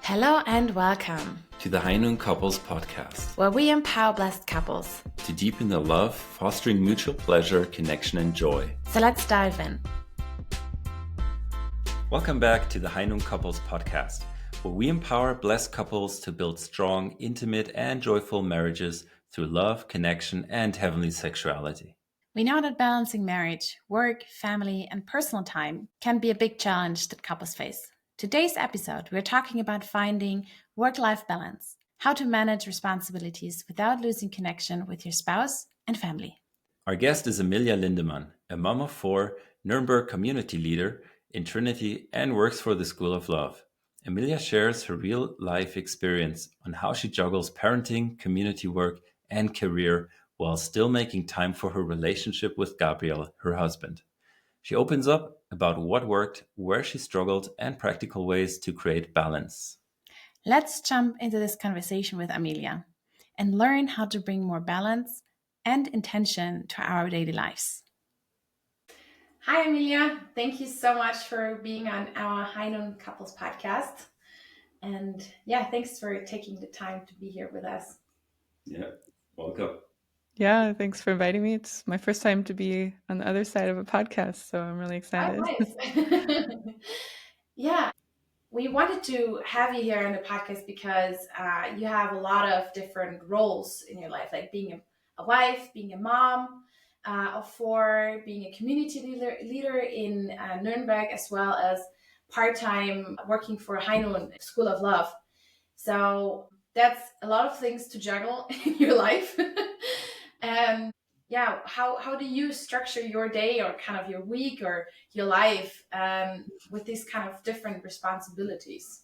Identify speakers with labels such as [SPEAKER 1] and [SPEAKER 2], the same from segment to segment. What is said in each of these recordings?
[SPEAKER 1] Hello and welcome
[SPEAKER 2] to the Heinun Couples Podcast,
[SPEAKER 1] where we empower blessed couples
[SPEAKER 2] to deepen the love, fostering mutual pleasure, connection, and joy.
[SPEAKER 1] So let's dive in.
[SPEAKER 2] Welcome back to the Heinun Couples Podcast, where we empower blessed couples to build strong, intimate, and joyful marriages through love, connection, and heavenly sexuality.
[SPEAKER 1] We know that balancing marriage, work, family, and personal time can be a big challenge that couples face. Today's episode, we're talking about finding work-life balance, how to manage responsibilities without losing connection with your spouse and family.
[SPEAKER 2] Our guest is Amelia Lindemann, a mom of four, Nürnberg community leader in Trinity, and works for the School of Love. Amelia shares her real-life experience on how she juggles parenting, community work, and career while still making time for her relationship with Gabriel, her husband. She opens up about what worked, where she struggled, and practical ways to create balance.
[SPEAKER 1] Let's jump into this conversation with Amelia and learn how to bring more balance and intention to our daily lives. Hi, Amelia. Thank you so much for being on our Heinun Couples Podcast. And thanks for taking the time to be here with us.
[SPEAKER 2] Yeah, welcome.
[SPEAKER 3] Yeah, thanks for inviting me. It's my first time to be on the other side of a podcast, so I'm really excited.
[SPEAKER 1] Oh, nice. We wanted to have you here on the podcast because you have a lot of different roles in your life, like being a wife, being a mom of four, being a community leader in Nürnberg, as well as part-time working for Heinun School of Love. So that's a lot of things to juggle in your life. And how do you structure your day or kind of your week or your life with these kind of different responsibilities?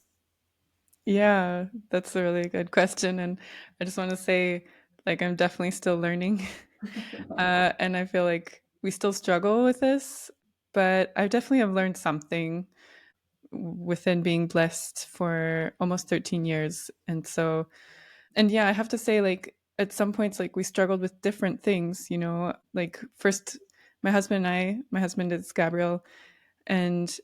[SPEAKER 3] Yeah, that's a really good question. And I just want to say, I'm definitely still learning. And I feel like we still struggle with this, but I definitely have learned something within being blessed for almost 13 years. And I have to say, at some points, we struggled with different things, first, my husband is Gabriel, and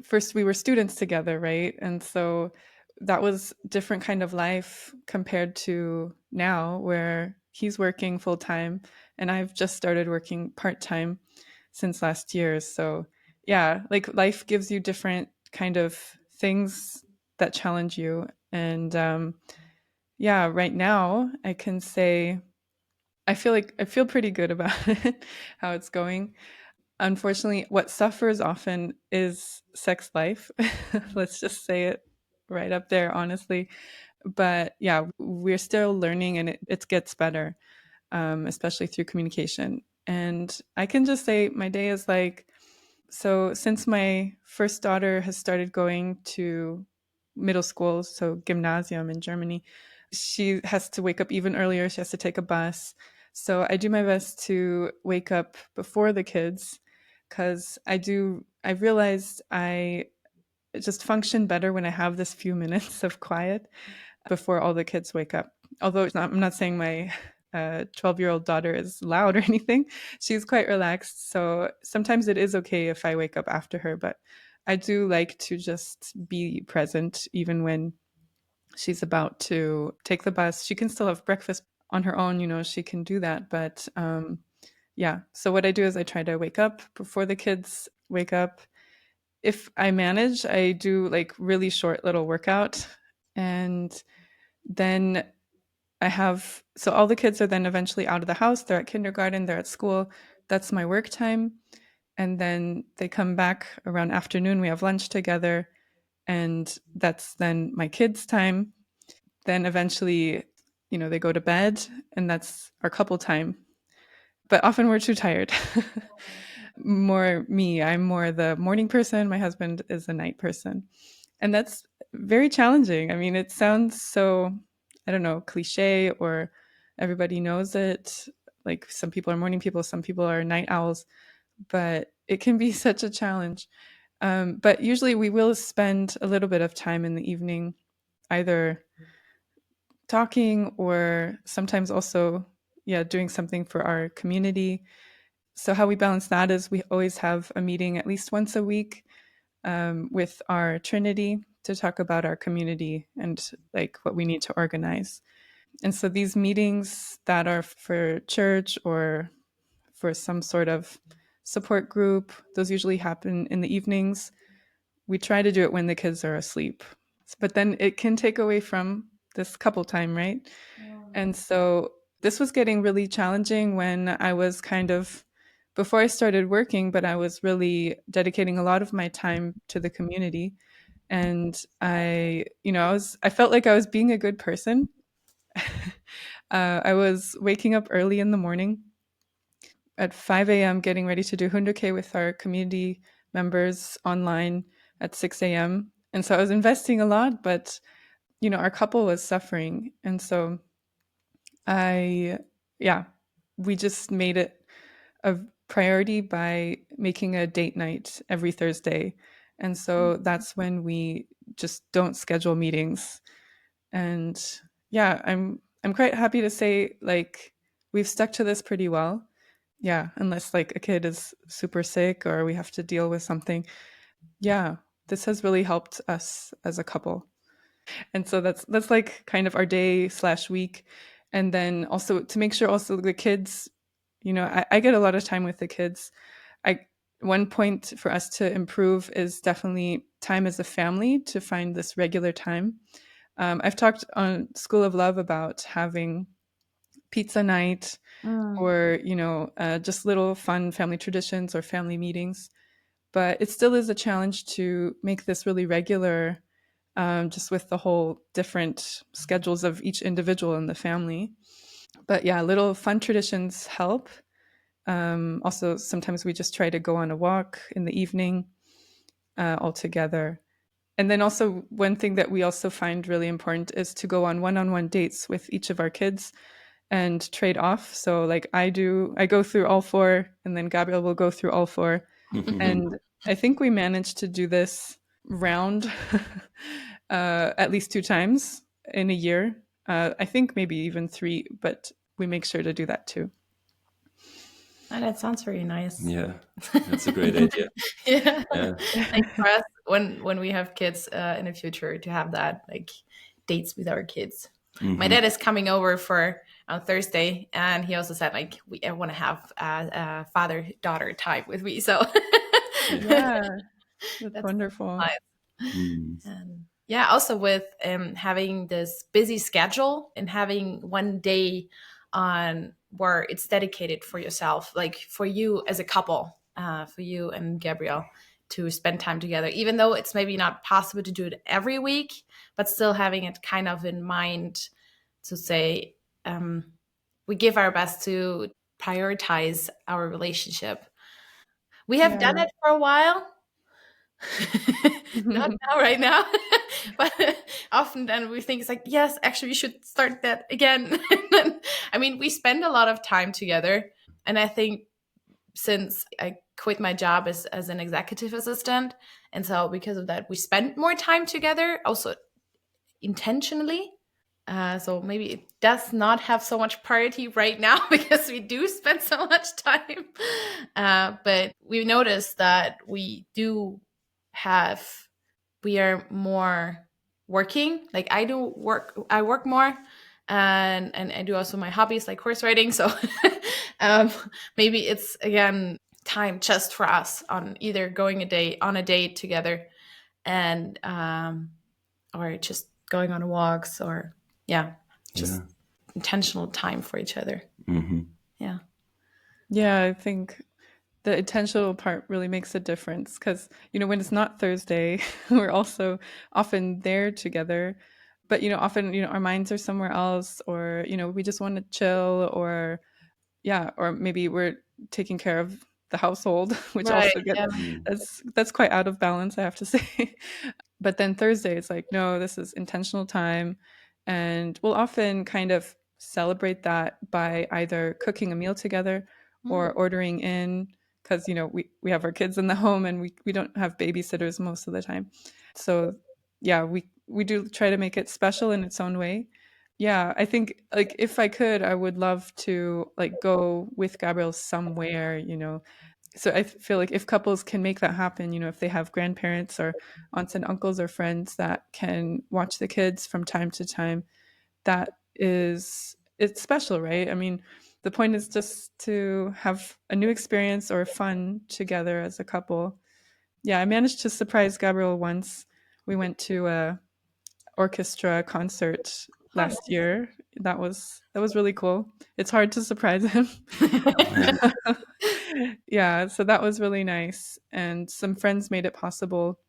[SPEAKER 3] first we were students together, right? And so that was different kind of life compared to now, where he's working full time and I've just started working part time since last year. So yeah, life gives you different kind of things that challenge you. And right now I can say I feel pretty good about it, how it's going. Unfortunately, what suffers often is sex life. Let's just say it right up there, honestly. But yeah, we're still learning, and it gets better, especially through communication. And I can just say my day is so since my first daughter has started going to middle school, so Gymnasium in Germany, she has to wake up even earlier. She has to take a bus. So I do my best to wake up before the kids, because I realized I just function better when I have this few minutes of quiet before all the kids wake up. Although I'm not saying my 12-year-old daughter is loud or anything. She's quite relaxed. So sometimes it is okay if I wake up after her, but I do like to just be present even when she's about to take the bus. She can still have breakfast on her own, she can do that. But so what I do is I try to wake up before the kids wake up. If I manage, I do really short little workout. And then so all the kids are then eventually out of the house. They're at kindergarten, they're at school. That's my work time. And then they come back around afternoon. We have lunch together. And that's then my kids' time. Then eventually, they go to bed, and that's our couple time. But often we're too tired. More me. I'm more the morning person. My husband is the night person. And that's very challenging. I mean, it sounds so, I don't know, cliche, or everybody knows it. Like, some people are morning people, some people are night owls, but it can be such a challenge. But usually we will spend a little bit of time in the evening, either talking or sometimes also, doing something for our community. So how we balance that is we always have a meeting at least once a week with our Trinity. to talk about our community and like what we need to organize. And so these meetings that are for church or for some sort of support group, those usually happen in the evenings. We try to do it when the kids are asleep, but then it can take away from this couple time, right? And so this was getting really challenging when I was kind of before I started working, but I was really dedicating a lot of my time to the community. And I felt like I was being a good person. I was waking up early in the morning at 5 a.m., getting ready to do 100K with our community members online at 6 a.m. And so I was investing a lot, but our couple was suffering. And so I, yeah, we just made it a priority by making a date night every Thursday. And so that's when we just don't schedule meetings. And yeah, I'm quite happy to say like we've stuck to this pretty well. Yeah, unless like a kid is super sick or we have to deal with something. Yeah, this has really helped us as a couple. And so that's like kind of our day/week. And then also to make sure also the kids, I get a lot of time with the kids. I One point for us to improve is definitely time as a family to find this regular time. I've talked on School of Love about having pizza night
[SPEAKER 1] Mm.
[SPEAKER 3] or just little fun family traditions or family meetings, but it still is a challenge to make this really regular, just with the whole different schedules of each individual in the family. But yeah, little fun traditions help. Also, sometimes we just try to go on a walk in the evening all together. And then also one thing that we also find really important is to go on one-on-one dates with each of our kids and trade off. So like I go through all four, and then Gabriel will go through all four. And I think we managed to do this round at least 2 times in a year. I think maybe even three, but we make sure to do that too.
[SPEAKER 1] Oh, that sounds very nice.
[SPEAKER 2] Yeah, that's a great idea.
[SPEAKER 1] Yeah.
[SPEAKER 2] Yeah.
[SPEAKER 1] Like for us, when we have kids in the future, to have that like dates with our kids. My
[SPEAKER 2] Hmm.
[SPEAKER 1] dad is coming over for on Thursday, and he also said like we want to have father daughter time with me. So
[SPEAKER 2] Yeah.
[SPEAKER 3] Yeah, that's
[SPEAKER 1] that's
[SPEAKER 3] wonderful.
[SPEAKER 1] nice.
[SPEAKER 2] Mm.
[SPEAKER 1] And yeah, also with having this busy schedule and having one day on where it's dedicated for yourself, like for you as a couple, for you and Gabrielle to spend time together, even though it's maybe not possible to do it every week, but still having it kind of in mind to say, we give our best to prioritize our relationship. We have done
[SPEAKER 3] Yeah.
[SPEAKER 1] it for a while, not now, right now, but often then we think it's like, yes, actually, we should start that again. I mean, we spend a lot of time together, and I think since I quit my job as an executive assistant, and so because of that, we spend more time together, also intentionally. So maybe it does not have so much priority right now because we do spend so much time. But we noticed that have we are more working. Like I work more, and I do also my hobbies like horse riding. So um, maybe it's again time just for us on either going on a date together, and or just going on walks, or yeah, just
[SPEAKER 2] Yeah.
[SPEAKER 1] intentional time for each other.
[SPEAKER 2] Hmm.
[SPEAKER 1] Yeah.
[SPEAKER 3] Yeah, I think the intentional part really makes a difference because, when it's not Thursday, we're also often there together. But, often, our minds are somewhere else, or, we just want to chill, or, yeah, or maybe we're taking care of the household, which
[SPEAKER 1] Right.
[SPEAKER 3] also gets
[SPEAKER 1] Yeah.
[SPEAKER 2] Mm.
[SPEAKER 3] that's quite out of balance, I have to say. But then Thursday, it's like, no, this is intentional time. And we'll often kind of celebrate that by either cooking a meal together
[SPEAKER 1] Mm.
[SPEAKER 3] or ordering in, because, we have our kids in the home and we don't have babysitters most of the time. So, yeah, we do try to make it special in its own way. Yeah, I think like if I could, I would love to like go with Gabriel somewhere, So I feel like if couples can make that happen, if they have grandparents or aunts and uncles or friends that can watch the kids from time to time, it's special, right? I mean, the point is just to have a new experience or fun together as a couple. Yeah, I managed to surprise Gabriel once. We went to a orchestra concert
[SPEAKER 1] Oh,
[SPEAKER 3] last year. That was really cool. It's hard to surprise him.
[SPEAKER 1] nice.
[SPEAKER 3] Yeah, so that was really nice. And some friends made it possible,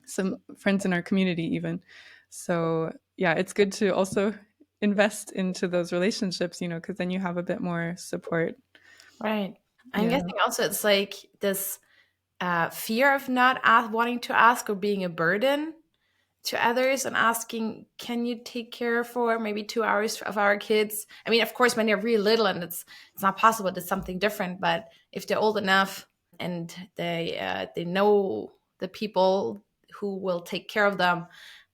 [SPEAKER 3] some friends in our community, even. So, yeah, it's good to also invest into those relationships, because then you have a bit more support.
[SPEAKER 1] Right. I'm
[SPEAKER 3] Yeah.
[SPEAKER 1] guessing also it's like this fear of not wanting to ask or being a burden to others and asking, can you take care for maybe 2 hours of our kids? I mean, of course, when they're really little and it's not possible, it's something different. But if they're old enough and they know the people who will take care of them,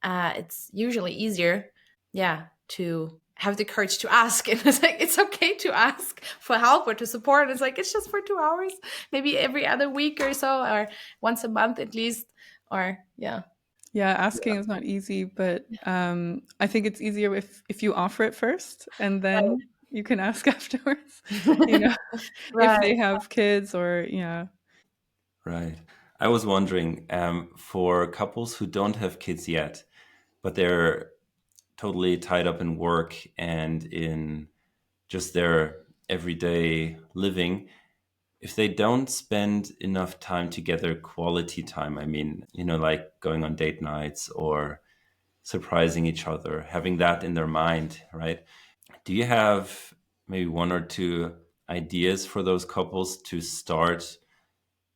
[SPEAKER 1] it's usually easier, yeah, to have the courage to ask. And it's like it's okay to ask for help or to support. It's like it's just for 2 hours, maybe every other week or so, or once a month at least, or yeah.
[SPEAKER 3] Yeah, asking is not easy, but I think it's easier if you offer it first and then you can ask afterwards, you know, if
[SPEAKER 1] Right.
[SPEAKER 3] they have kids or yeah.
[SPEAKER 2] Right. I was wondering, for couples who don't have kids yet, but they're totally tied up in work and in just their everyday living, if they don't spend enough time together, quality time, I mean, like going on date nights or surprising each other, having that in their mind, right? Do you have maybe one or two ideas for those couples to start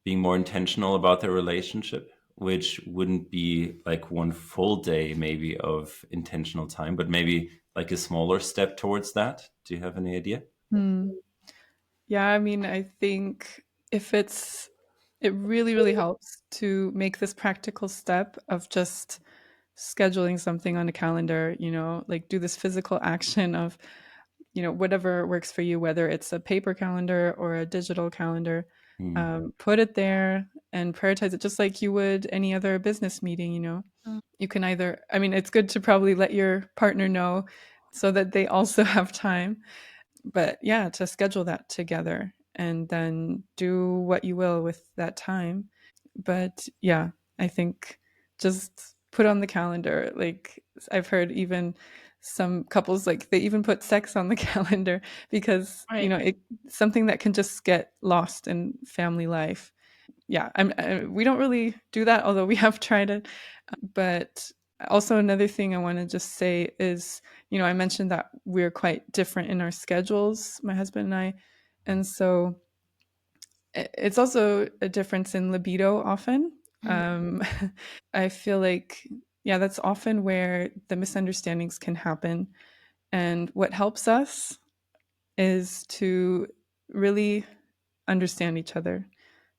[SPEAKER 2] being more intentional about their relationship, which wouldn't be like one full day maybe of intentional time, but maybe like a smaller step towards that? Do you have any idea?
[SPEAKER 3] Hmm. Yeah, I mean, I think it really, really helps to make this practical step of just scheduling something on a calendar, like do this physical action of, whatever works for you, whether it's a paper calendar or a digital calendar,
[SPEAKER 2] Hmm.
[SPEAKER 3] put it there and prioritize it just like you would any other business meeting. You can either, I mean, it's good to probably let your partner know so that they also have time, but yeah, to schedule that together and then do what you will with that time. But yeah, I think just put on the calendar. Like I've heard even some couples, like they even put sex on the calendar because,
[SPEAKER 1] Right.
[SPEAKER 3] it's something that can just get lost in family life. Yeah, we don't really do that, although we have tried it. But also another thing I want to just say is, I mentioned that we're quite different in our schedules, my husband and I. And so it's also a difference in libido often.
[SPEAKER 1] Mm.
[SPEAKER 3] Um, I feel like, yeah, that's often where the misunderstandings can happen. And what helps us is to really understand each other,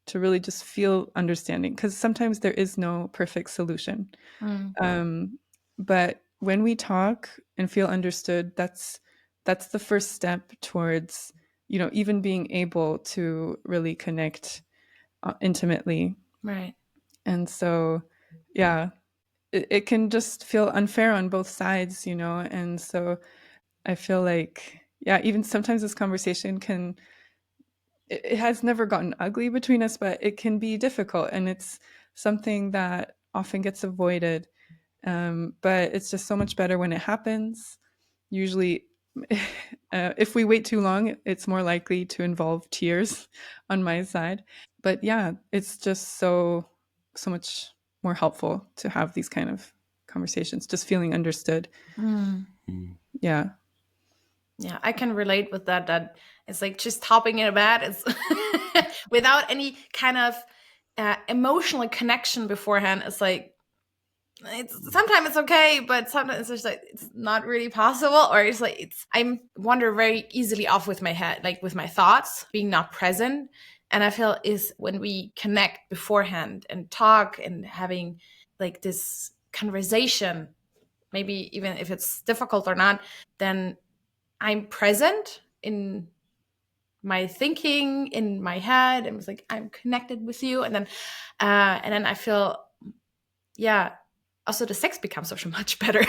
[SPEAKER 3] to really just feel understanding, because sometimes there is no perfect solution.
[SPEAKER 1] Mm.
[SPEAKER 3] Um, but when we talk and feel understood, that's the first step towards, even being able to really connect intimately.
[SPEAKER 1] Right.
[SPEAKER 3] And so, yeah, it can just feel unfair on both sides. And so I feel like, yeah, even sometimes this conversation it has never gotten ugly between us, but it can be difficult. And it's something that often gets avoided. But it's just so much better when it happens. Usually, if we wait too long, it's more likely to involve tears on my side. But yeah, it's just so much more helpful to have these kind of conversations, just feeling understood.
[SPEAKER 1] Mm.
[SPEAKER 2] Hmm.
[SPEAKER 3] Yeah.
[SPEAKER 1] Yeah, I can relate with that. That it's like just hopping in a bed is without any kind of emotional connection beforehand. It's like it's sometimes it's okay, but sometimes it's just like it's not really possible, or it's like it's I'm wander very easily off with my head, like with my thoughts, being not present. And I feel is when we connect beforehand and talk and having like this conversation, maybe even if it's difficult or not, then I'm present in my thinking in my head and was like, I'm connected with you. And then I feel, yeah, also the sex becomes so much better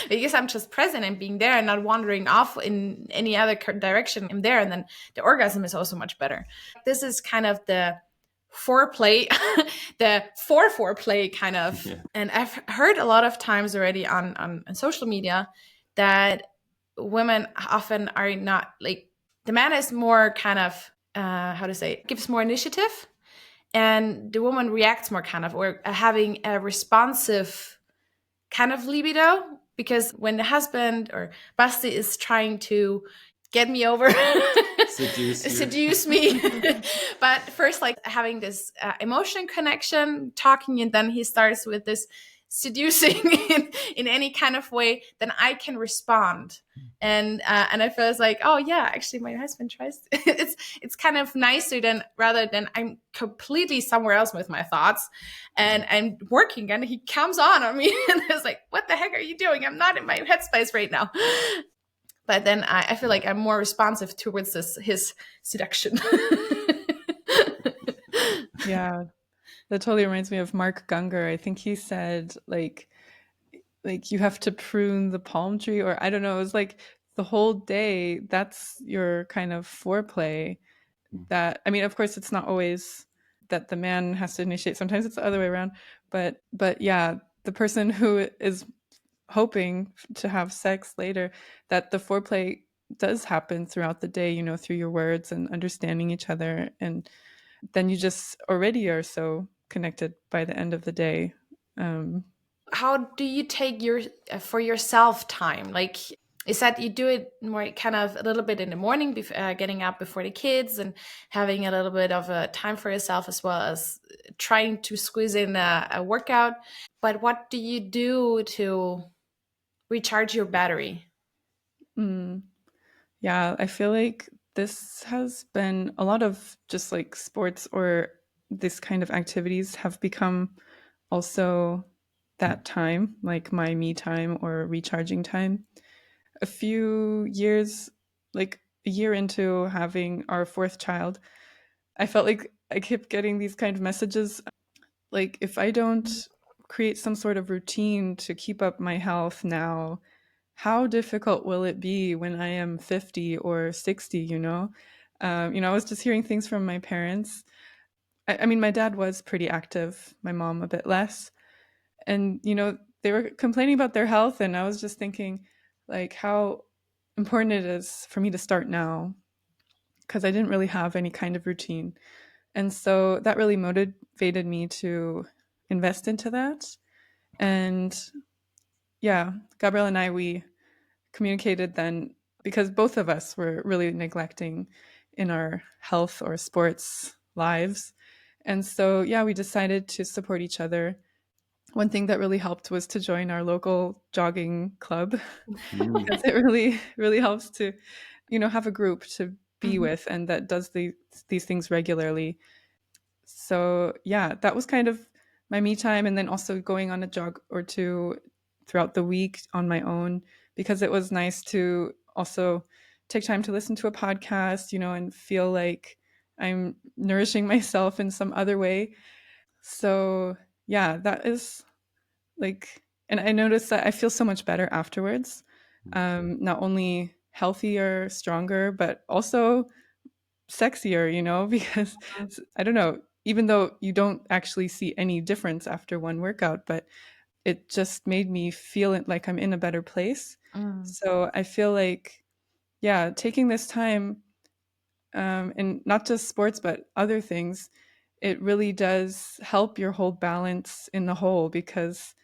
[SPEAKER 1] because I'm just present and being there and not wandering off in any other direction. I'm there, and then the orgasm is also much better. This is kind of the foreplay, the foreplay kind of.
[SPEAKER 2] Yeah.
[SPEAKER 1] And I've heard a lot of times already on social media that women often are not like, the man is more kind of how to say, gives more initiative, and the woman reacts more kind of, or having a responsive kind of libido, because when the husband or Basti is trying to get me over,
[SPEAKER 2] Seduce you.
[SPEAKER 1] seduce me, but first like having this emotion connection, talking, and then he starts with this seducing in any kind of way, then I can respond. And I feel it's like, oh yeah, actually my husband tries to, it's kind of nicer than, rather than I'm completely somewhere else with my thoughts and I'm working and he comes on me and it's like, what the heck are you doing? I'm not in my headspace right now. But then I feel like I'm more responsive towards his seduction.
[SPEAKER 3] Yeah, that totally reminds me of Mark Gungor. I think he said like you have to prune the palm tree, or I don't know, it was like the whole day, that's your kind of foreplay. That, I mean, of course it's not always that the man has to initiate, sometimes it's the other way around, but yeah, the person who is hoping to have sex later, that the foreplay does happen throughout the day, you know, through your words and understanding each other, and then you just already are so connected by the end of the day. um,
[SPEAKER 1] How do you take your for yourself time? Like, is that you do it more kind of a little bit in the morning, getting up before the kids and having a little bit of a time for yourself, as well as trying to squeeze in a workout? But what do you do to recharge your battery?
[SPEAKER 3] mm, yeah, I feel like this has been a lot of just like sports or this kind of activities have become also that time, like my me time or recharging time. A few years, like a year into having our fourth child, I felt like I kept getting these kind of messages like, if I don't create some sort of routine to keep up my health now, how difficult will it be when I am 50 or 60, you know? I was just hearing things from my parents. I mean, my dad was pretty active, my mom a bit less. And, they were complaining about their health. And I was just thinking, like, how important it is for me to start now because I didn't really have any kind of routine. And so that really motivated me to invest into that. And yeah, Gabrielle and I, we communicated then because both of us were really neglecting in our health or sports lives. And so, yeah, we decided to support each other. One thing that really helped was to join our local jogging club
[SPEAKER 2] Mm.
[SPEAKER 3] because it really, really helps to, have a group to be
[SPEAKER 1] Mhm.
[SPEAKER 3] with and that does these things regularly. So yeah, that was kind of my me time, and then also going on a jog or two throughout the week on my own because it was nice to also take time to listen to a podcast, and feel like I'm nourishing myself in some other way. So yeah, that is like, and I noticed that I feel so much better afterwards. Not only healthier, stronger, but also sexier, because I don't know, even though you don't actually see any difference after one workout, but it just made me feel it like I'm in a better place.
[SPEAKER 1] Mm.
[SPEAKER 3] So I feel like, yeah, taking this time, and not just sports, but other things, it really does help your whole balance in the whole because,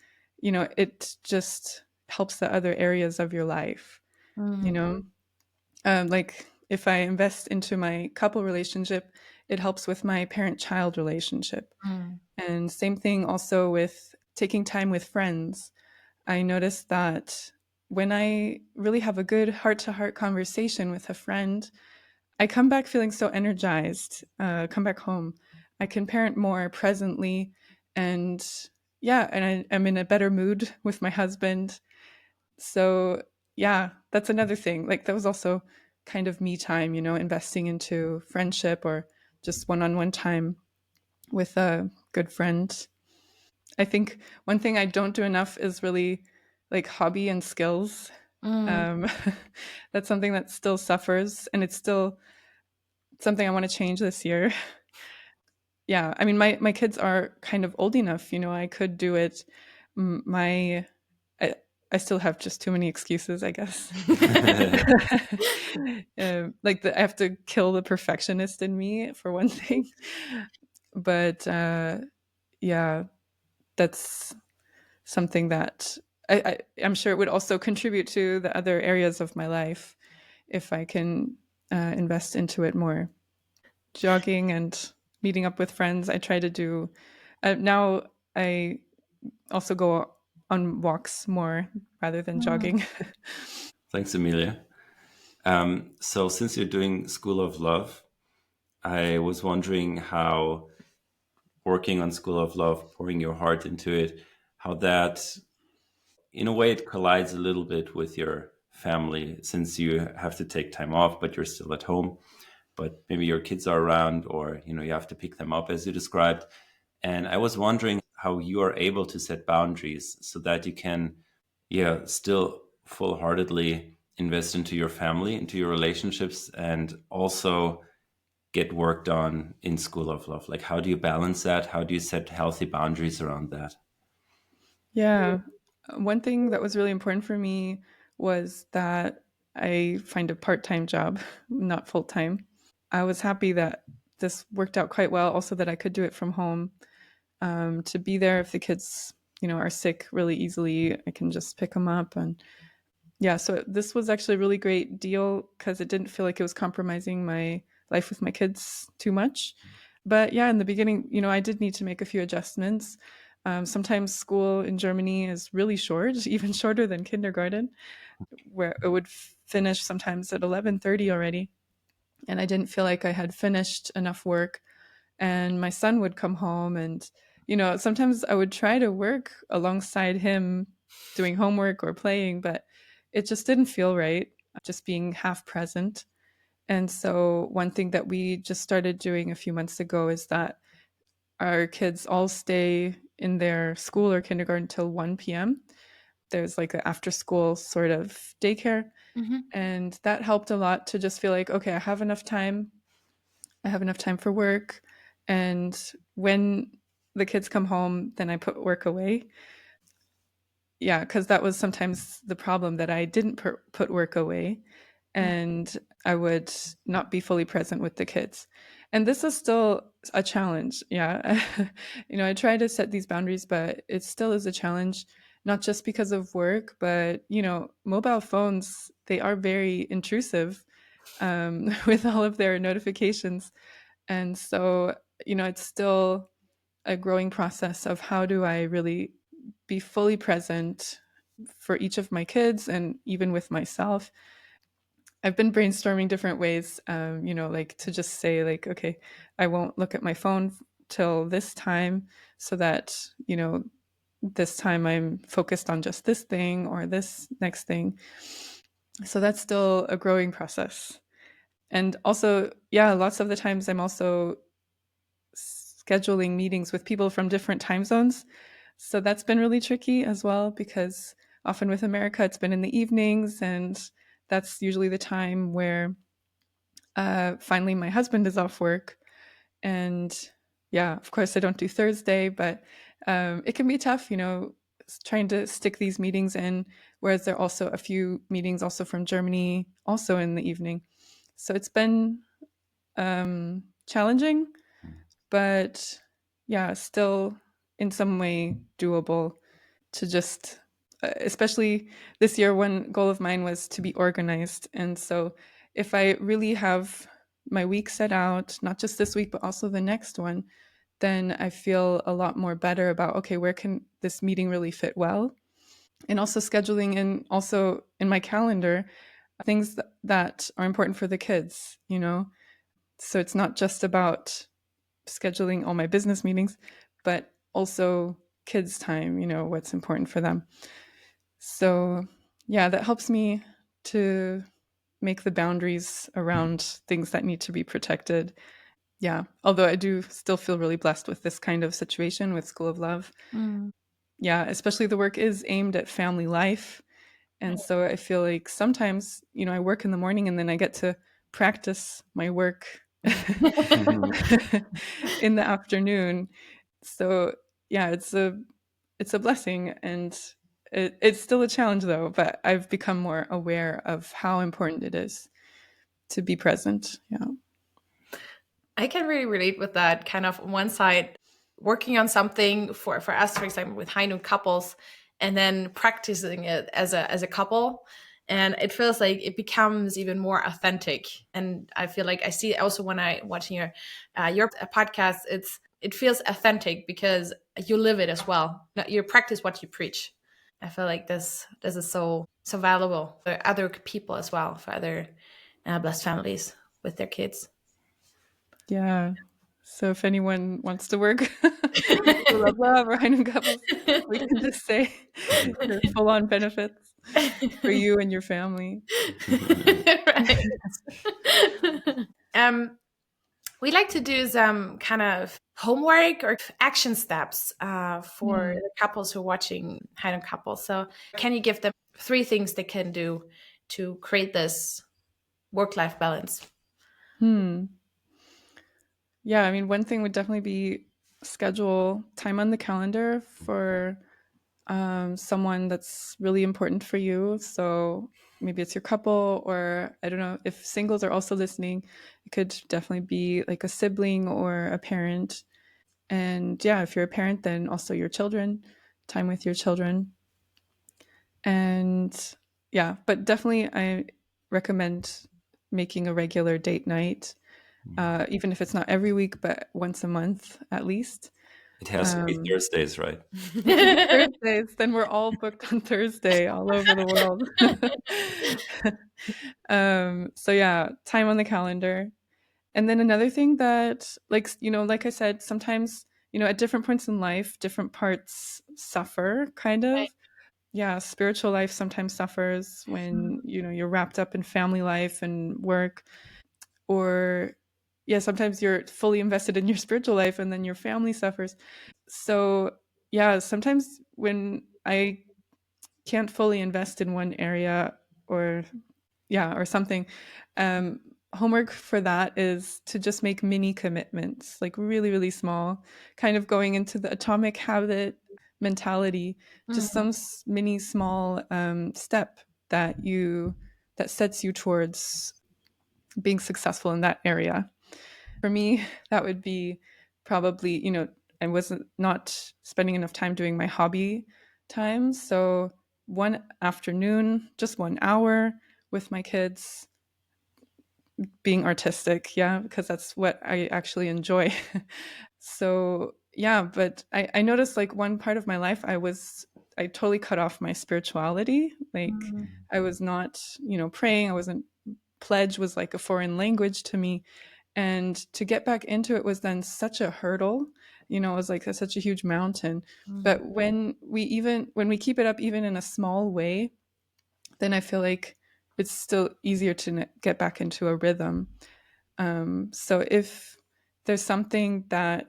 [SPEAKER 3] it just helps the other areas of your life, you
[SPEAKER 1] Mm.
[SPEAKER 3] know? Like if I invest into my couple relationship, it helps with my parent child relationship.
[SPEAKER 1] Mm.
[SPEAKER 3] And same thing also with taking time with friends. I noticed that when I really have a good heart to heart conversation with a friend, I come back feeling so energized, come back home. I can parent more presently. And yeah, and I'm in a better mood with my husband. So yeah, that's another thing. Like that was also kind of me time, investing into friendship or just one-on-one time with a good friend. I think one thing I don't do enough is really like hobby and skills.
[SPEAKER 1] Mm.
[SPEAKER 3] Um, that's something that still suffers, and it's still something I want to change this year. Yeah, I mean, my kids are kind of old enough. I could do it. My I, I still have just too many excuses, I guess. I have to kill the perfectionist in me for one thing, but yeah, that's something that I'm sure it would also contribute to the other areas of my life if I can invest into it more. Jogging and meeting up with friends, I try to do. Now I also go on walks more rather than
[SPEAKER 1] Mm.
[SPEAKER 3] jogging.
[SPEAKER 2] Thanks, Amelia. So, since you're doing School of Love, I was wondering how working on School of Love, pouring your heart into it, how that, in a way, it collides a little bit with your family since you have to take time off, but you're still at home. But maybe your kids are around, or you have to pick them up, as you described. And I was wondering how you are able to set boundaries so that you can, yeah, still full-heartedly invest into your family, into your relationships, and also get work done in School of Love. Like, how do you balance that? How do you set healthy boundaries around that?
[SPEAKER 3] Yeah. One thing that was really important for me was that I find a part time job, not full time. I was happy that this worked out quite well, also that I could do it from home. To be there if the kids, are sick really easily, I can just pick them up. And yeah, so this was actually a really great deal because it didn't feel like it was compromising my life with my kids too much. But yeah, in the beginning, I did need to make a few adjustments. Sometimes school in Germany is really short, even shorter than kindergarten, where it would finish sometimes at 11:30 already, and I didn't feel like I had finished enough work. And my son would come home, and sometimes I would try to work alongside him doing homework or playing, but it just didn't feel right, just being half present. And so one thing that we just started doing a few months ago is that our kids all stay in their school or kindergarten till 1 p.m. There's like an after school sort of daycare.
[SPEAKER 1] Mhm.
[SPEAKER 3] And that helped a lot to just feel like, okay, I have enough time for work. And when the kids come home, then I put work away. Yeah, because that was sometimes the problem, that I didn't put work away,
[SPEAKER 1] Yeah.
[SPEAKER 3] and I would not be fully present with the kids. And this is still a challenge. Yeah. I try to set these boundaries, but it still is a challenge, not just because of work, but, mobile phones, they are very intrusive with all of their notifications. And so, it's still a growing process of how do I really be fully present for each of my kids and even with myself. I've been brainstorming different ways, like to just say, like, okay, I won't look at my phone till this time, so that, this time I'm focused on just this thing or this next thing. So that's still a growing process. And also, yeah, lots of the times I'm also scheduling meetings with people from different time zones. So that's been really tricky as well, because often with America, it's been in the evenings, and that's usually the time where finally my husband is off work. And yeah, of course, I don't do Thursday, but it can be tough, trying to stick these meetings in, whereas there are also a few meetings also from Germany, also in the evening. So it's been challenging, but yeah, still in some way doable to just, especially this year, one goal of mine was to be organized. And so if I really have my week set out, not just this week, but also the next one, then I feel a lot more better about, okay, where can this meeting really fit well? And also scheduling in, also in my calendar, things that are important for the kids, So it's not just about scheduling all my business meetings, but also kids' time, what's important for them. So, yeah, that helps me to make the boundaries around things that need to be protected. Yeah. Although I do still feel really blessed with this kind of situation with School of Love.
[SPEAKER 1] Mm.
[SPEAKER 3] Yeah. Especially the work is aimed at family life. And so I feel like sometimes, I work in the morning and then I get to practice my work in the afternoon. So yeah, it's a blessing, and it's still a challenge though, but I've become more aware of how important it is to be present. Yeah.
[SPEAKER 1] I can really relate with that. Kind of on one side, working on something for us, for example, with high noon couples, and then practicing it as a couple, and it feels like it becomes even more authentic. And I feel like I see also when I watching your podcast, it feels authentic because you live it as well. You practice what you preach. I feel like this is so valuable for other people as well, for other blessed families with their kids.
[SPEAKER 3] Yeah. So if anyone wants to work with School of Love or Hidden Couples, we can just say the full on benefits for you and your family.
[SPEAKER 1] Right. um, we like to do some kind of homework or action steps for
[SPEAKER 3] Hmm.
[SPEAKER 1] the couples who are watching Hidden Couples. So, can you give them three things they can do to create this work-life balance?
[SPEAKER 3] Hmm. Yeah, I mean, one thing would definitely be schedule time on the calendar for someone that's really important for you. So maybe it's your couple, or I don't know if singles are also listening. It could definitely be like a sibling or a parent. And yeah, if you're a parent, then also your children, time with your children. And yeah, but definitely I recommend making a regular date night, even if it's not every week, but once a month at least.
[SPEAKER 2] It has to be
[SPEAKER 3] Um,
[SPEAKER 2] Thursdays, right?
[SPEAKER 3] Thursdays, then we're all booked on Thursday all over the world. So yeah, time on the calendar. And then another thing that, like I said, sometimes, at different points in life, different parts suffer, kind
[SPEAKER 1] Right.
[SPEAKER 3] of. Yeah, spiritual life sometimes suffers when, you're wrapped up in family life and work, or yeah, sometimes you're fully invested in your spiritual life and then your family suffers. So yeah, sometimes when I can't fully invest in one area, or yeah, or something, um, homework for that is to just make mini commitments, like really, really small, kind of going into the atomic habit mentality, just
[SPEAKER 1] Mm.
[SPEAKER 3] some mini small step that sets you towards being successful in that area. For me, that would be probably, I wasn't not spending enough time doing my hobby time. So one afternoon, just 1 hour with my kids, being artistic. Yeah, because that's what I actually enjoy. So yeah, but I noticed like one part of my life, I totally cut off my spirituality. Like
[SPEAKER 1] Mm.
[SPEAKER 3] I was not, praying. I wasn't, pledge was like a foreign language to me. And to get back into it was then such a hurdle. It was like such a huge mountain.
[SPEAKER 1] Mm.
[SPEAKER 3] But when we keep it up even in a small way, then I feel like it's still easier to get back into a rhythm. So if there's something that,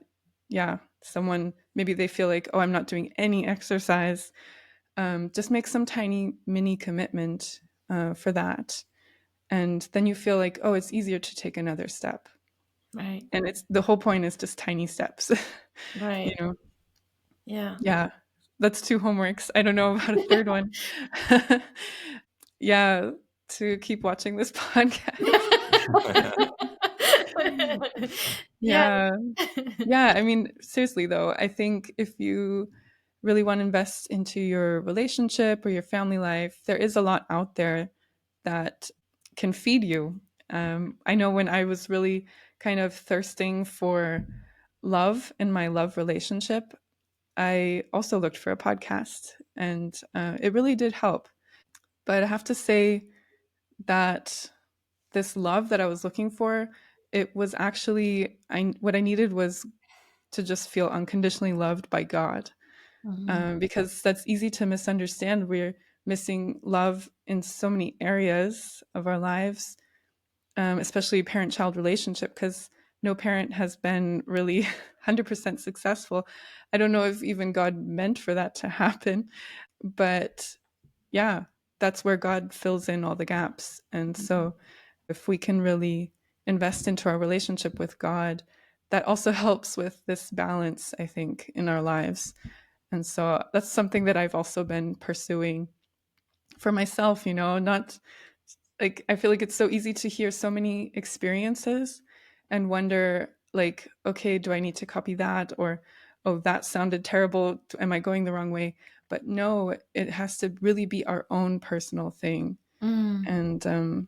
[SPEAKER 3] yeah, someone maybe they feel like, oh, I'm not doing any exercise, just make some tiny mini commitment for that. And then you feel like, oh, it's easier to take another step.
[SPEAKER 1] Right.
[SPEAKER 3] And it's the whole point is just tiny steps. you
[SPEAKER 1] Right.
[SPEAKER 3] know,
[SPEAKER 1] Yeah.
[SPEAKER 3] yeah, that's two homeworks. I don't know about a third one. Yeah, to keep watching this podcast.
[SPEAKER 1] Yeah.
[SPEAKER 3] Yeah. Yeah, I mean, seriously though, I think if you really want to invest into your relationship or your family life, there is a lot out there that can feed you. I know when I was really kind of thirsting for love in my love relationship, I also looked for a podcast, and it really did help. But I have to say that this love that I was looking for, it was actually what I needed was to just feel unconditionally loved by God,
[SPEAKER 1] Mhm.
[SPEAKER 3] because that's easy to misunderstand. missing love in so many areas of our lives, especially parent-child relationship, because no parent has been really 100% successful. I don't know if even God meant for that to happen, but yeah, that's where God fills in all the gaps. And so if we can really invest into our relationship with God, that also helps with this balance, I think, in our lives. And so that's something that I've also been pursuing for myself, not like I feel like it's so easy to hear so many experiences and wonder, like, okay, do I need to copy that? Or, oh, that sounded terrible. Am I going the wrong way? But no, it has to really be our own personal thing.
[SPEAKER 1] Mm.
[SPEAKER 3] And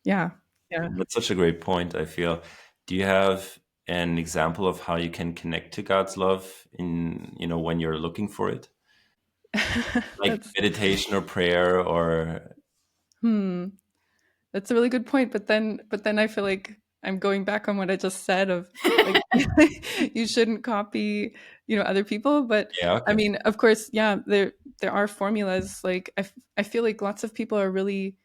[SPEAKER 3] yeah, yeah.
[SPEAKER 2] That's such a great point, I feel. Do you have an example of how you can connect to God's love in, when you're looking for it? Like
[SPEAKER 3] that's
[SPEAKER 2] meditation or prayer or
[SPEAKER 3] hmm. That's a really good point. But then I feel like I'm going back on what I just said of like you shouldn't copy, other people. But
[SPEAKER 2] yeah,
[SPEAKER 3] I
[SPEAKER 2] okay.
[SPEAKER 3] mean, of course, yeah, there are formulas. Like I feel like lots of people are really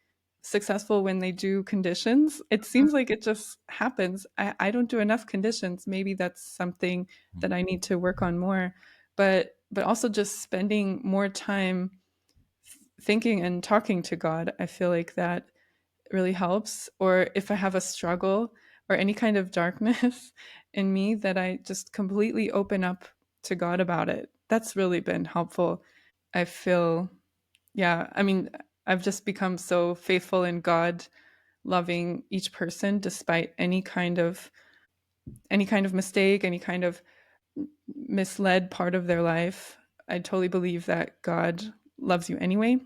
[SPEAKER 3] successful when they do conditions. It seems like it just happens. I don't do enough conditions. Maybe that's something that I need to work on more. But also just spending more time thinking and talking to God. I feel like that really helps. Or if I have a struggle or any kind of darkness in me, that I just completely open up to God about it. That's really been helpful. I feel, yeah, I mean, I've just become so faithful in God, loving each person despite any kind of mistake, any kind of misled part of their life. I totally believe that God loves you anyway,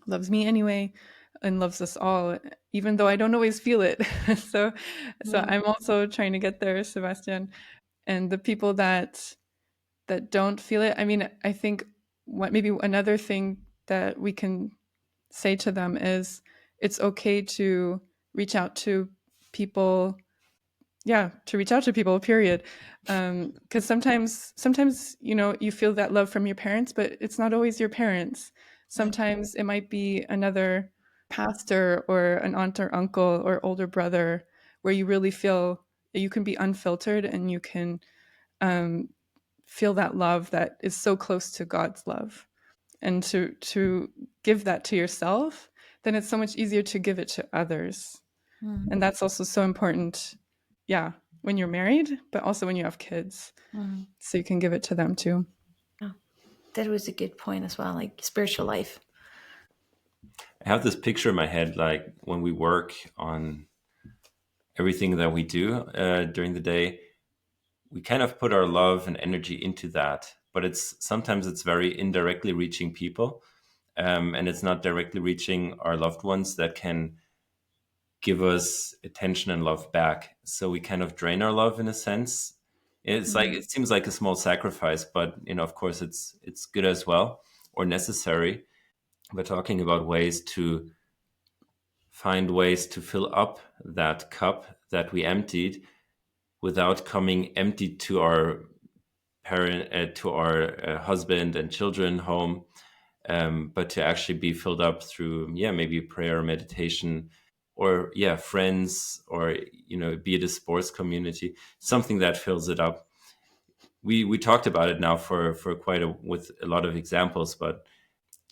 [SPEAKER 3] loves me anyway, and loves us all, even though I don't always feel it. so, so
[SPEAKER 1] Mm.
[SPEAKER 3] I'm also trying to get there, Sebastian. And the people that don't feel it, I mean, I think what maybe another thing that we can say to them is it's okay to reach out to people, yeah, to reach out to people, period. Because sometimes you feel that love from your parents, but it's not always your parents. Sometimes it might be another pastor or an aunt or uncle or older brother, where you really feel that you can be unfiltered and you can um, feel that love that is so close to God's love. And to give that to yourself, then it's so much easier to give it to others.
[SPEAKER 1] Mm.
[SPEAKER 3] And that's also so important, yeah, when you're married, but also when you have kids,
[SPEAKER 1] Mm.
[SPEAKER 3] so you can give it to them too.
[SPEAKER 1] Yeah, that was a good point as well, like spiritual life.
[SPEAKER 2] I have this picture in my head, like when we work on everything that we do during the day, we kind of put our love and energy into that, but sometimes it's very indirectly reaching people, and it's not directly reaching our loved ones that can give us attention and love back. So we kind of drain our love in a sense. It's like
[SPEAKER 1] Mm.
[SPEAKER 2] it seems like a small sacrifice, but of course, it's good as well or necessary. We're talking about ways to find ways to fill up that cup that we emptied without coming empty to our parent, to our husband and children home, but to actually be filled up through, yeah, maybe prayer, meditation, or yeah, friends, or be it a sports community, something that fills it up. We talked about it now for with a lot of examples, but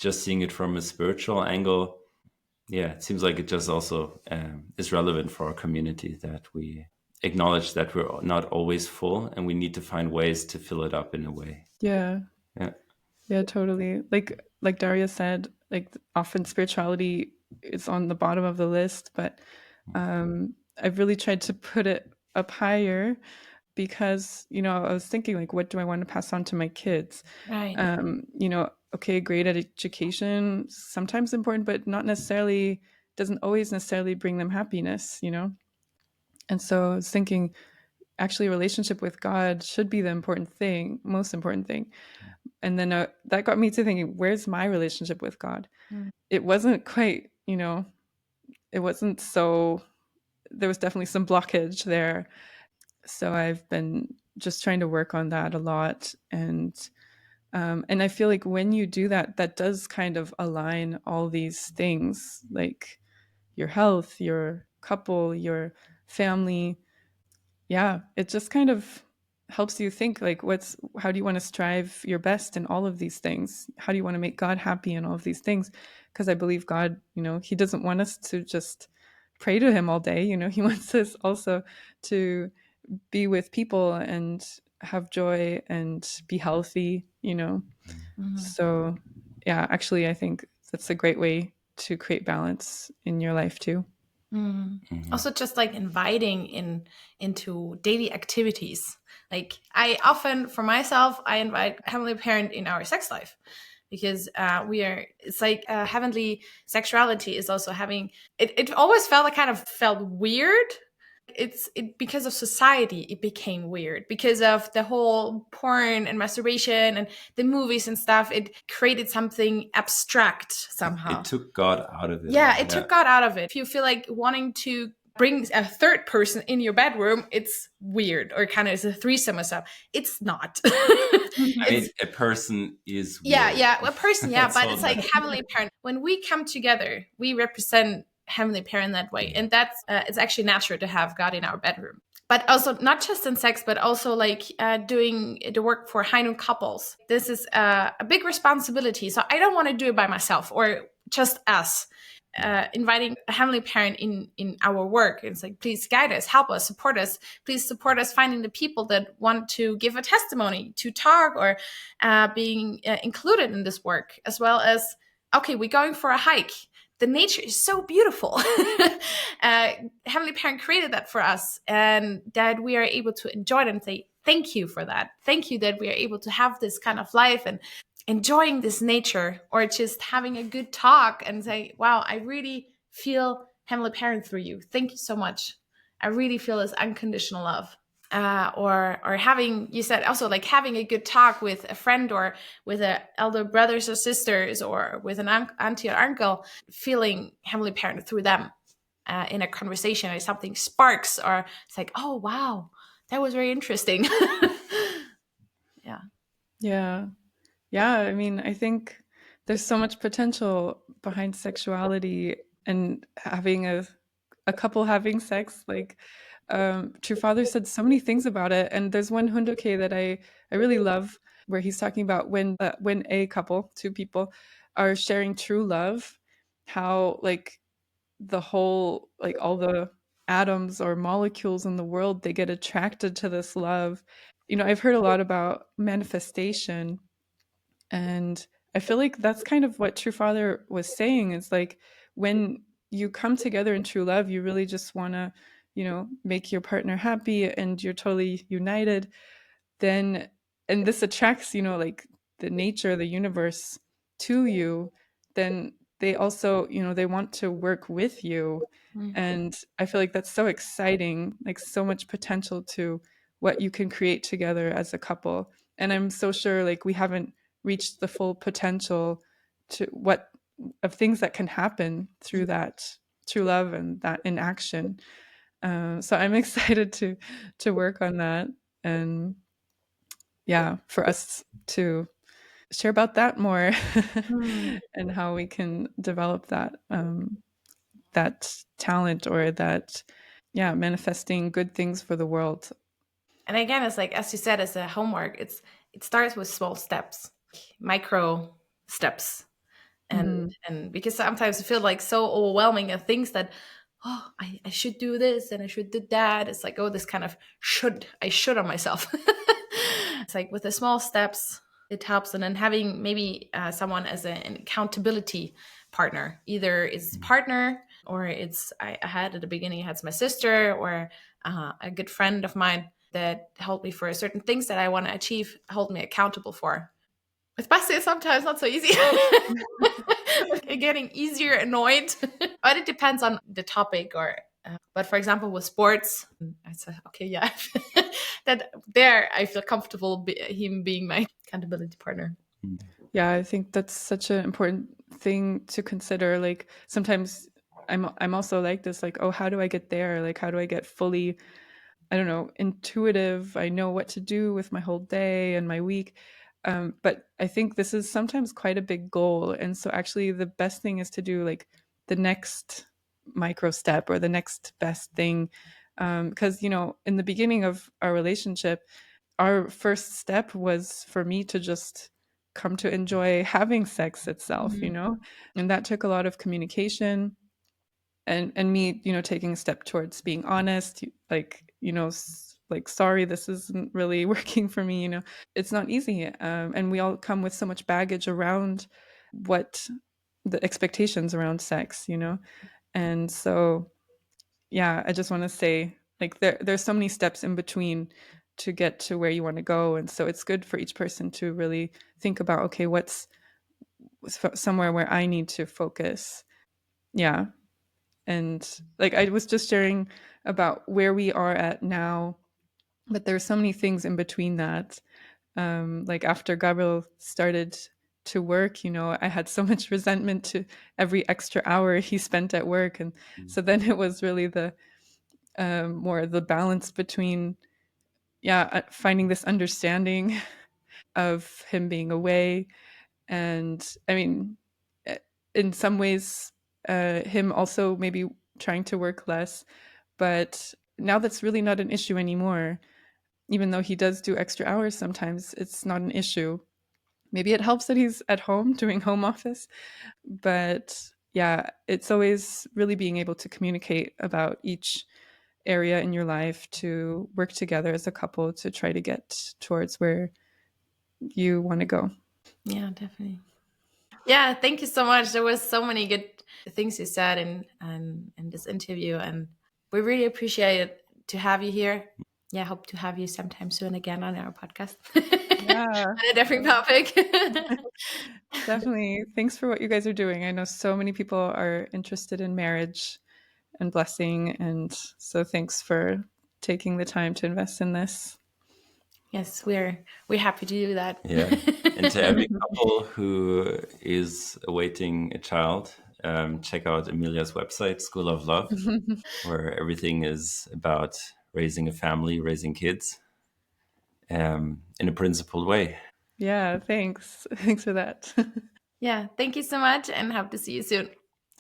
[SPEAKER 2] just seeing it from a spiritual angle, yeah, it seems like it just also is relevant for our community, that we acknowledge that we're not always full and we need to find ways to fill it up in a way.
[SPEAKER 3] Yeah,
[SPEAKER 2] Yeah.
[SPEAKER 3] yeah, totally. Like Daria said, like often spirituality is on the bottom of the list, but I've really tried to put it up higher because I was thinking, like, what do I want to pass on to my kids?
[SPEAKER 1] Right.
[SPEAKER 3] Okay, great education, sometimes important, but not necessarily, doesn't always necessarily bring them happiness. And so I was thinking, actually, a relationship with God should be the important thing, most important thing. And then that got me to thinking, where's my relationship with God? It wasn't quite, it wasn't so, there was definitely some blockage there. So I've been just trying to work on that a lot. And And I feel like when you do that, that does kind of align all these things, like your health, your couple, your family. Yeah, it just kind of helps you think like how do you want to strive your best in all of these things? How do you want to make God happy in all of these things? Because I believe God, he doesn't want us to just pray to him all day, he wants us also to be with people and have joy and be healthy.
[SPEAKER 1] Mhm.
[SPEAKER 3] So, yeah, actually I think that's a great way to create balance in your life too.
[SPEAKER 1] Mm.
[SPEAKER 2] Mhm.
[SPEAKER 1] Also, just like inviting into daily activities. Like I often, for myself, I invite heavenly parent in our sex life because we are. It's like heavenly sexuality is also having. It always felt like kind of felt weird. It because of society it became weird because of the whole porn and masturbation and the movies and stuff. It created something abstract
[SPEAKER 2] It
[SPEAKER 1] somehow.
[SPEAKER 2] took God out of it
[SPEAKER 1] Yeah,
[SPEAKER 2] all.
[SPEAKER 1] it
[SPEAKER 2] Yeah.
[SPEAKER 1] took God out of it. If you feel like wanting to bring a third person in your bedroom, it's weird or kind of is a threesome or stuff. It's not.
[SPEAKER 2] I mean,
[SPEAKER 1] It's
[SPEAKER 2] a person is
[SPEAKER 1] yeah,
[SPEAKER 2] weird.
[SPEAKER 1] yeah, a person, yeah,
[SPEAKER 2] That's
[SPEAKER 1] but
[SPEAKER 2] all
[SPEAKER 1] it's like
[SPEAKER 2] that.
[SPEAKER 1] heavenly parent. When we come together, we represent heavenly parent that way, and that's it's actually natural to have God in our bedroom. But also not just in sex, but also like doing the work for high noon couples. This is a big responsibility, so I don't want to do it by myself or just us. Inviting a heavenly parent in our work. It's like, please guide us, help us, support us. Please support us finding the people that want to give a testimony, to talk, or being included in this work, as well as okay, we're going for a hike. The nature is so beautiful. Heavenly Parent created that for us, and that we are able to enjoy it and say thank you for that. Thank you that we are able to have this kind of life and enjoying this nature, or just having a good talk and say, wow, I really feel Heavenly Parent through you. Thank you so much. I really feel this unconditional love. Or having, you said also, like having a good talk with a friend or with a elder brothers or sisters or with an auntie or uncle, feeling Heavenly Parent through them in a conversation, or something sparks, or it's like, oh wow, that was very interesting. Yeah.
[SPEAKER 3] Yeah. Yeah, I mean, I think there's so much potential behind sexuality and having a couple having sex. Like, True Father said so many things about it, and there's one hundoke that I really love where he's talking about when a couple, two people, are sharing true love, how like the whole like all the atoms or molecules in the world, they get attracted to this love. I've heard a lot about manifestation, and I feel like that's kind of what True Father was saying. It's like when you come together in true love, you really just want to, make your partner happy and you're totally united. Then, and this attracts, like the nature, the universe to you, then they also, they want to work with you.
[SPEAKER 1] Mm.
[SPEAKER 3] And I feel like that's so exciting, like so much potential to what you can create together as a couple. And I'm so sure like we haven't reached the full potential to what of things that can happen through that true love and that in action. So I'm excited to work on that, and yeah, for us to share about that more
[SPEAKER 1] Mm.
[SPEAKER 3] and how we can develop that talent, or that, yeah, manifesting good things for the world.
[SPEAKER 1] And again, it's like, as you said, as a homework, it starts with small steps, micro steps. and
[SPEAKER 3] Hmm.
[SPEAKER 1] and because sometimes I feel like so overwhelming of things that, oh, I should do this and I should do that. It's like, oh, this kind of I should on myself. It's like with the small steps it helps, and then having maybe someone as an accountability partner, either it's partner, or it's I had at the beginning, I had my sister, or a good friend of mine that helped me for certain things that I want to achieve, hold me accountable for. With Basti, it's sometimes not so easy. Getting easier annoyed, but it depends on the topic. Or, but for example, with sports, I say, okay, yeah, that there I feel comfortable him being my accountability partner.
[SPEAKER 3] Yeah, I think that's such an important thing to consider. Like sometimes I'm also like this, like, oh, how do I get there? Like, how do I get fully, I don't know, intuitive? I know what to do with my whole day and my week. But I think this is sometimes quite a big goal. And so actually the best thing is to do like the next micro step or the next best thing. Because, in the beginning of our relationship, our first step was for me to just come to enjoy having sex itself. And that took a lot of communication and me, taking a step towards being honest, like, like, sorry, this isn't really working for me. It's not easy. And we all come with so much baggage around what the expectations around sex. And so, yeah, I just want to say, like, there's so many steps in between to get to where you want to go. And so it's good for each person to really think about, okay, what's somewhere where I need to focus. Yeah. And like, I was just sharing about where we are at now, but there's so many things in between that. Like after Gabriel started to work, I had so much resentment to every extra hour he spent at work. And so then it was really the more the balance between, yeah, finding this understanding of him being away. And I mean, in some ways, him also maybe trying to work less. But now that's really not an issue anymore. Even though he does do extra hours sometimes, it's not an issue. Maybe it helps that he's at home doing home office, but yeah, it's always really being able to communicate about each area in your life to work together as a couple to try to get towards where you want to go.
[SPEAKER 1] Yeah, definitely. Yeah, thank you so much. There was so many good things you said in this interview, and we really appreciate it to have you here. Yeah, hope to have you sometime soon again on our podcast
[SPEAKER 3] Yeah,
[SPEAKER 1] on a different topic.
[SPEAKER 3] definitely. Thanks for what you guys are doing. I know so many people are interested in marriage and blessing, and so thanks for taking the time to invest in this.
[SPEAKER 1] Yes, we're happy to do that.
[SPEAKER 2] Yeah. And to every couple who is awaiting a child, check out Amelia's website, School of Love, where everything is about raising a family, raising kids, in a principled way.
[SPEAKER 3] Yeah, thanks. Thanks for that.
[SPEAKER 1] Yeah, thank you so much, and hope to see you soon.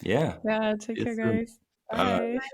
[SPEAKER 2] Yeah.
[SPEAKER 3] Yeah,
[SPEAKER 2] See
[SPEAKER 3] take
[SPEAKER 2] you
[SPEAKER 3] care,
[SPEAKER 2] soon.
[SPEAKER 3] guys.
[SPEAKER 2] Bye.
[SPEAKER 3] Bye.